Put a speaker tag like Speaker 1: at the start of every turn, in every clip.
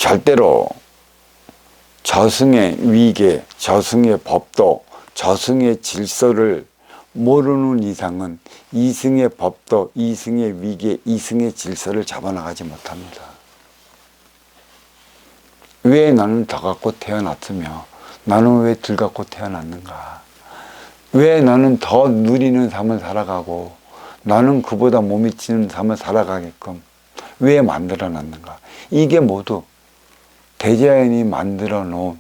Speaker 1: 절대로 저승의 위계, 저승의 법도, 저승의 질서를 모르는 이상은 이승의 법도, 이승의 위계, 이승의 질서를 잡아나가지 못합니다. 왜 나는 더 갖고 태어났으며 나는 왜 덜 갖고 태어났는가? 왜 나는 더 누리는 삶을 살아가고 나는 그보다 못 미치는 삶을 살아가게끔 왜 만들어 놨는가? 이게 모두 대자연이 만들어 놓은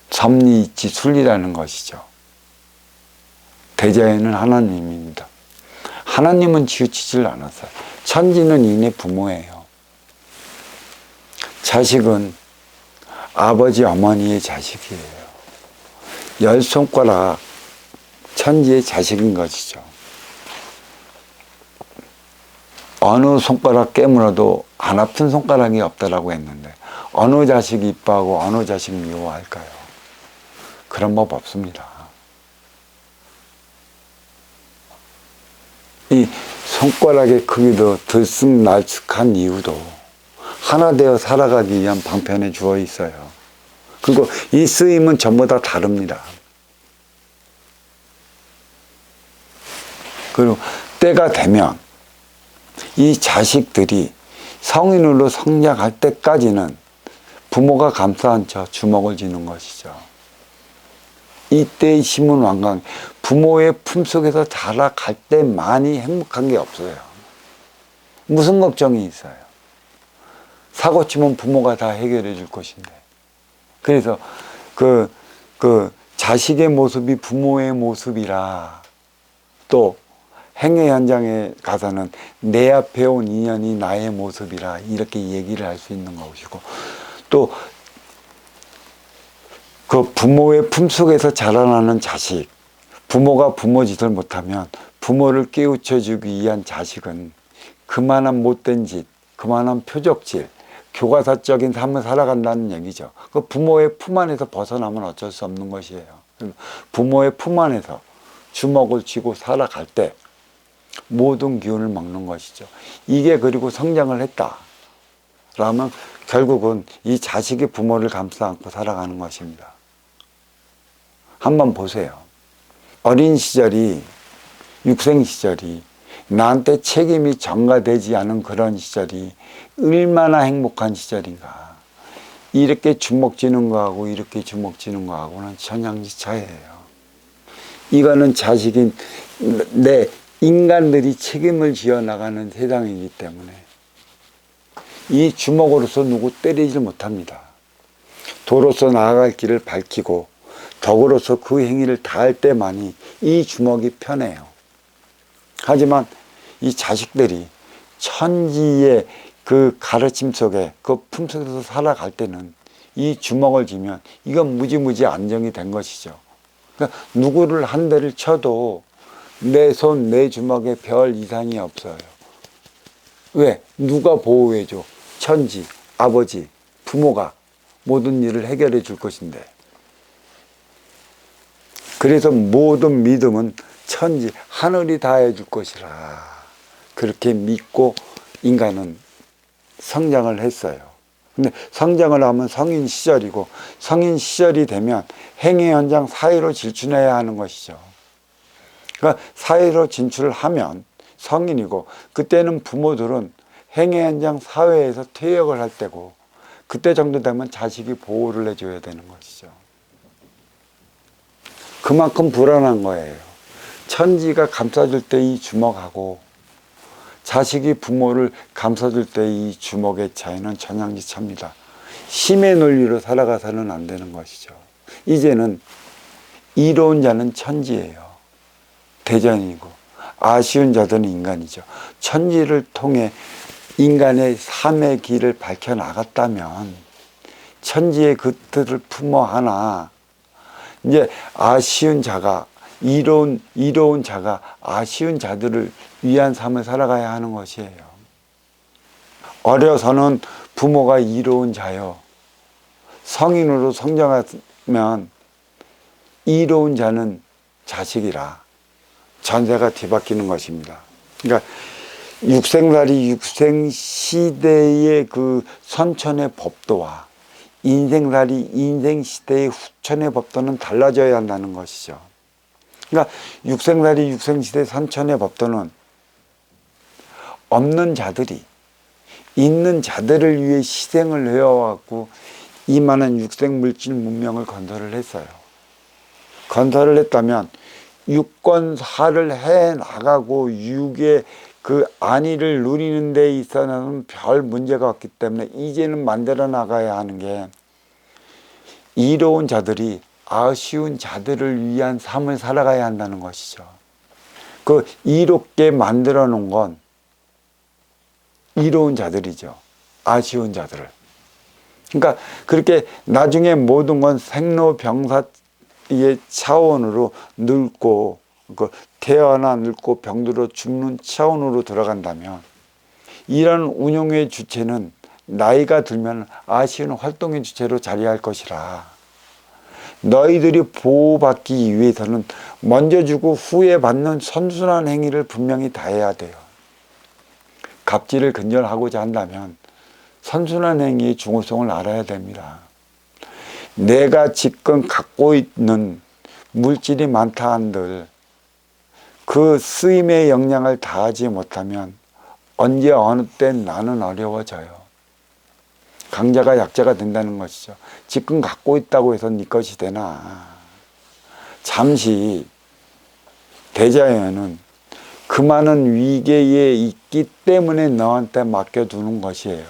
Speaker 1: 섭리이치 순리라는 것이죠. 대자연은 하나님입니다. 하나님은 치우치질 않았어요. 천지는 이내 부모예요. 자식은 아버지 어머니의 자식이에요. 10손가락 천지의 자식인 것이죠. 어느 손가락 깨물어도 안 아픈 손가락이 없다라고 했는데 어느 자식 이뻐하고 어느 자식 미워할까요? 그런 법 없습니다. 이 손가락의 크기도 들쑥날쑥한 이유도 하나 되어 살아가기 위한 방편에 주어 있어요. 그리고 이 쓰임은 전부 다 다릅니다. 그리고 때가 되면 이 자식들이 성인으로 성장할 때까지는 부모가 감싸 안쳐 주먹을 쥐는 것이죠. 이때의 힘은 완강, 부모의 품속에서 자라갈 때만이 행복한 게 없어요. 무슨 걱정이 있어요? 사고 치면 부모가 다 해결해 줄 것인데. 그래서 그 자식의 모습이 부모의 모습이라, 또 행위 현장에 가서는 내 앞에 온 인연이 나의 모습이라 이렇게 얘기를 할 수 있는 것이고, 또 그 부모의 품속에서 자라나는 자식, 부모가 부모 짓을 못하면 부모를 깨우쳐주기 위한 자식은 그만한 못된 짓, 그만한 표적질, 교과서적인 삶을 살아간다는 얘기죠. 그 부모의 품 안에서 벗어나면 어쩔 수 없는 것이에요. 부모의 품 안에서 주먹을 쥐고 살아갈 때 모든 기운을 먹는 것이죠. 이게 그리고 성장을 했다 라면 결국은 이 자식이 부모를 감싸 안고 살아가는 것입니다. 한번 보세요. 어린 시절이, 육생 시절이 나한테 책임이 전가되지 않은 그런 시절이 얼마나 행복한 시절인가. 이렇게 주먹 쥐는 거하고 이렇게 주먹 쥐는 거하고는 천양지 차이예요. 이거는 자식인 내 인간들이 책임을 지어 나가는 세상이기 때문에 이 주먹으로서 누구 때리질 못합니다. 도로서 나아갈 길을 밝히고 덕으로서 그 행위를 다할 때만이 이 주먹이 편해요. 하지만 이 자식들이 천지의 그 가르침 속에 그 품속에서 살아갈 때는 이 주먹을 쥐면 이건 무지무지 안정이 된 것이죠. 그러니까 누구를 한 대를 쳐도 내 손, 내 주먹에 별 이상이 없어요. 왜? 누가 보호해줘? 천지, 아버지, 부모가 모든 일을 해결해 줄 것인데. 그래서 모든 믿음은 천지, 하늘이 다 해줄 것이라 그렇게 믿고 인간은 성장을 했어요. 근데 성장을 하면 성인 시절이고, 성인 시절이 되면 행위 현장 사회로 진출해야 하는 것이죠. 그러니까 사회로 진출을 하면 성인이고, 그때는 부모들은 행위 현장 사회에서 퇴역을 할 때고, 그때 정도 되면 자식이 보호를 해줘야 되는 것이죠. 그만큼 불안한 거예요. 천지가 감싸줄 때 이 주먹하고 자식이 부모를 감싸줄 때 이 주먹의 차이는 천양지차입니다. 힘의 논리로 살아가서는 안 되는 것이죠. 이제는 이로운 자는 천지예요. 대전이고, 아쉬운 자들은 인간이죠. 천지를 통해 인간의 삶의 길을 밝혀나갔다면 천지의 그 뜻을 품어 하나, 이제 아쉬운 자가, 이로운 자가 아쉬운 자들을 위한 삶을 살아가야 하는 것이에요. 어려서는 부모가 이로운 자요, 성인으로 성장하면 이로운 자는 자식이라 전세가 뒤바뀌는 것입니다. 그러니까 육생살이 육생시대의 그 선천의 법도와 인생살이 인생시대의 후천의 법도는 달라져야 한다는 것이죠. 그러니까 육생살이 육생시대 선천의 법도는 없는 자들이 있는 자들을 위해 희생을 해와갖고 이 많은 육생물질 문명을 건설을 했어요. 건설을 했다면 육건사를 해 나가고 육의 그 안위를 누리는 데 있어서는 별 문제가 없기 때문에 이제는 만들어 나가야 하는 게 이로운 자들이 아쉬운 자들을 위한 삶을 살아가야 한다는 것이죠. 그 이롭게 만들어 놓은 건 이로운 자들이죠. 아쉬운 자들을. 그러니까 그렇게 나중에 모든 건 생로병사의 차원으로 늙고 태어나 늙고 병들어 죽는 차원으로 들어간다면 이런 운용의 주체는 나이가 들면 아쉬운 활동의 주체로 자리할 것이라 너희들이 보호받기 위해서는 먼저 주고 후에 받는 선순환 행위를 분명히 다해야 돼요. 갑질을 근절하고자 한다면 선순환 행위의 중요성을 알아야 됩니다. 내가 지금 갖고 있는 물질이 많다 한들 그 쓰임의 역량을 다하지 못하면 언제 어느 때 나는 어려워져요. 강자가 약자가 된다는 것이죠. 지금 갖고 있다고 해서 네 것이 되나. 잠시 대자연은 그 많은 위계에 있기 때문에 너한테 맡겨두는 것이에요.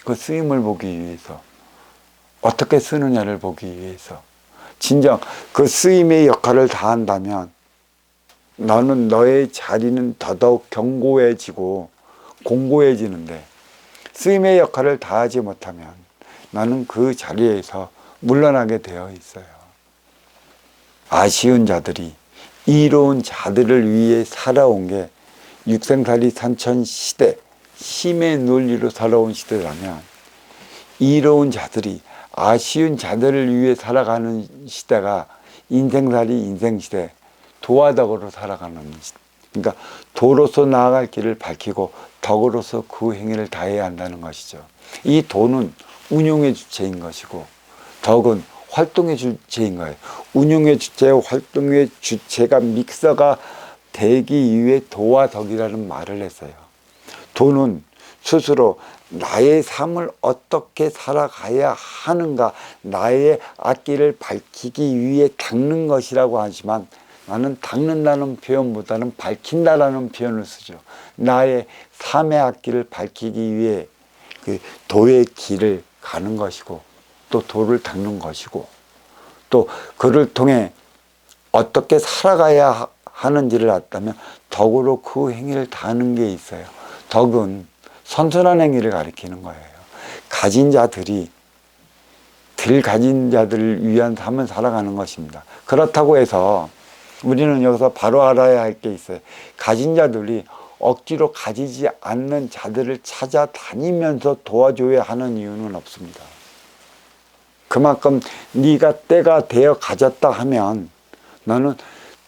Speaker 1: 그 쓰임을 보기 위해서. 어떻게 쓰느냐를 보기 위해서. 진정 그 쓰임의 역할을 다한다면 너는 너의 자리는 더더욱 견고해지고 공고해지는데 쓰임의 역할을 다하지 못하면 나는 그 자리에서 물러나게 되어 있어요. 아쉬운 자들이 이로운 자들을 위해 살아온 게 육생살이 산천 시대, 힘의 논리로 살아온 시대라면 이로운 자들이 아쉬운 자들을 위해 살아가는 시대가 인생살이 인생시대, 도화덕으로 살아가는 시대. 그러니까 도로서 나아갈 길을 밝히고 덕으로서 그 행위를 다해야 한다는 것이죠. 이 도는 운용의 주체인 것이고 덕은 활동의 주체인 거예요. 운용의 주체와 활동의 주체가 믹서가 되기 위해 도와 덕이라는 말을 했어요. 도는 스스로 나의 삶을 어떻게 살아가야 하는가, 나의 앞길을 밝히기 위해 닦는 것이라고 하지만 나는 닦는다는 표현보다는 밝힌다라는 표현을 쓰죠. 나의 삶의 앞길을 밝히기 위해 그 도의 길을 가는 것이고 또 도를 닦는 것이고 또 그를 통해 어떻게 살아가야 하는지를 알다면 덕으로 그 행위를 다하는 게 있어요. 덕은 선순환 행위를 가리키는 거예요. 가진 자들이 덜 가진 자들을 위한 삶을 살아가는 것입니다. 그렇다고 해서 우리는 여기서 바로 알아야 할 게 있어요. 가진 자들이 억지로 가지지 않는 자들을 찾아다니면서 도와줘야 하는 이유는 없습니다. 그만큼 네가 때가 되어 가졌다 하면 너는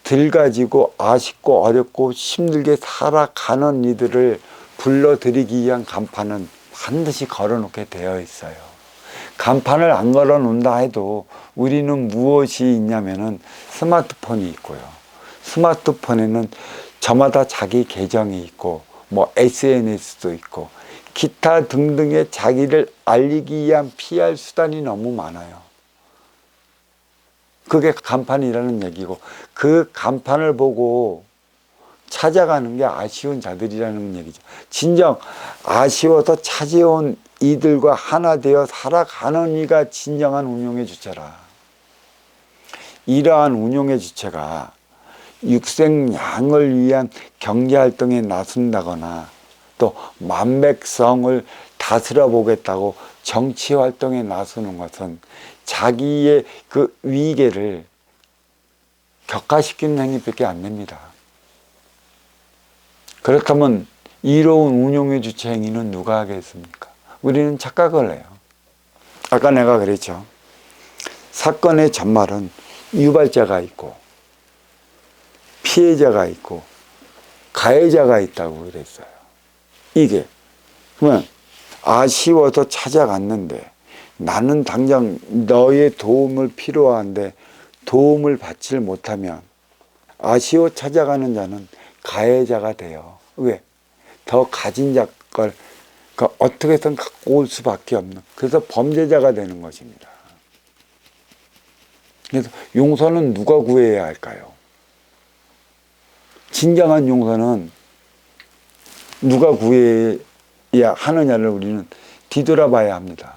Speaker 1: 덜 가지고 아쉽고 어렵고 힘들게 살아가는 이들을 불러들이기 위한 간판은 반드시 걸어놓게 되어 있어요. 간판을 안 걸어 놓는다 해도 우리는 무엇이 있냐면은 스마트폰이 있고요. 스마트폰에는 저마다 자기 계정이 있고 뭐 SNS도 있고 기타 등등의 자기를 알리기 위한 PR 수단이 너무 많아요. 그게 간판이라는 얘기고 그 간판을 보고 찾아가는 게 아쉬운 자들이라는 얘기죠. 진정 아쉬워서 찾아온 이들과 하나 되어 살아가는 이가 진정한 운용의 주체라. 이러한 운용의 주체가 육생양을 위한 경제활동에 나선다거나 또 만백성을 다스려 보겠다고 정치활동에 나서는 것은 자기의 그 위계를 격화시키는 행위밖에 안 됩니다. 그렇다면 이로운 운용의 주체 행위는 누가 하겠습니까? 우리는 착각을 해요. 아까 내가 그랬죠. 사건의 전말은 유발자가 있고 피해자가 있고 가해자가 있다고 그랬어요. 이게. 그러면 아쉬워서 찾아갔는데 나는 당장 너의 도움을 필요한데 도움을 받질 못하면 아쉬워 찾아가는 자는 가해자가 돼요. 왜? 더 가진 자 걸 어떻게 해서든 갖고 올 수밖에 없는, 그래서 범죄자가 되는 것입니다. 그래서 용서는 누가 구해야 할까요? 진정한 용서는 누가 구해야 하느냐를 우리는 뒤돌아봐야 합니다.